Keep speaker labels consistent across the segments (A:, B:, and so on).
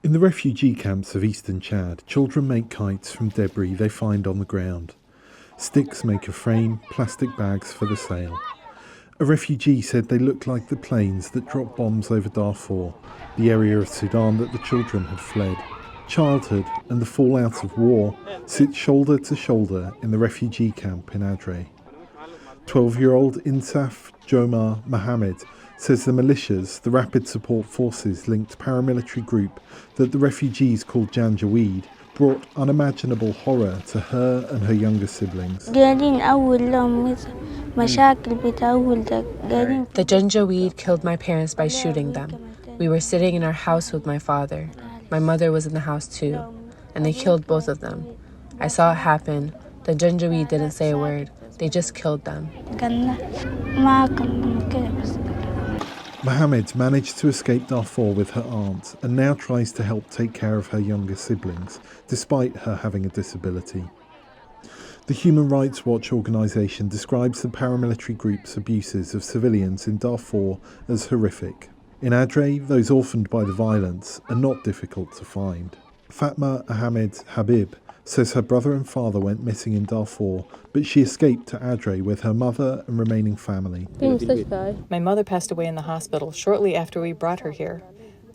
A: In the refugee camps of eastern Chad, children make kites from debris they find on the ground. Sticks make a frame, plastic bags for the sail. A refugee said they looked like the planes that dropped bombs over Darfur, the area of Sudan that the children had fled. Childhood and the fallout of war sit shoulder to shoulder in the refugee camp in Adre. 12-year-old Insaf Jomar Mohammed says the militias, the rapid support forces linked paramilitary group that the refugees called Janjaweed, brought unimaginable horror to her and her younger siblings.
B: The
C: Janjaweed killed my parents by shooting them. We were sitting in our house with my father. My mother was in the house too, and they killed both of them. I saw it happen. The Janjaweed didn't say a word. They just killed them.
A: Mohammed managed to escape Darfur with her aunt and now tries to help take care of her younger siblings, despite her having a disability. The Human Rights Watch organisation describes the paramilitary group's abuses of civilians in Darfur as horrific. In Adre, those orphaned by the violence are not difficult to find. Fatma Ahmed Habib says her brother and father went missing in Darfur, but she escaped to Adre with her mother and remaining family.
D: My mother passed away in the hospital shortly after we brought her here.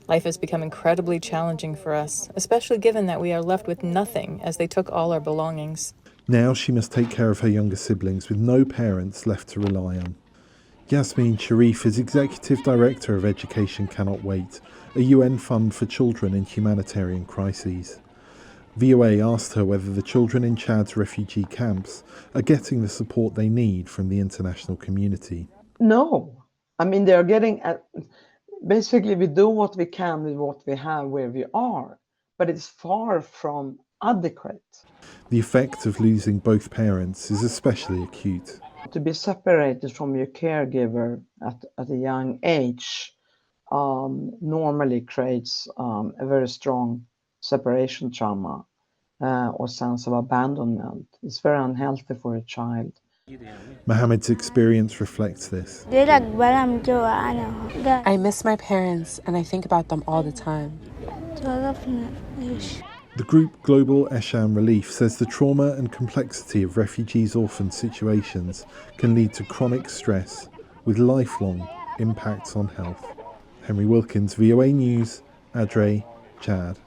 D: Life has become incredibly challenging for us, especially given that we are left with nothing as they took all our belongings.
A: Now she must take care of her younger siblings with no parents left to rely on. Yasmin Sharif is Executive Director of Education Cannot Wait, a UN fund for children in humanitarian crises. VOA asked her whether the children in Chad's refugee camps are getting the support they need from the international community.
E: No. I mean, they're getting... basically, we do what we can with what we have where we are, but it's far from adequate.
A: The effect of losing both parents is especially acute.
E: To be separated from your caregiver at a young age normally creates a very strong separation trauma or sense of abandonment. It's very unhealthy for a child.
A: Mohammed's experience reflects this.
C: I miss my parents and I think about them all the time.
A: The group Global Esham Relief says the trauma and complexity of refugees' orphan situations can lead to chronic stress with lifelong impacts on health. Henry Wilkins, VOA News, Adre, Chad.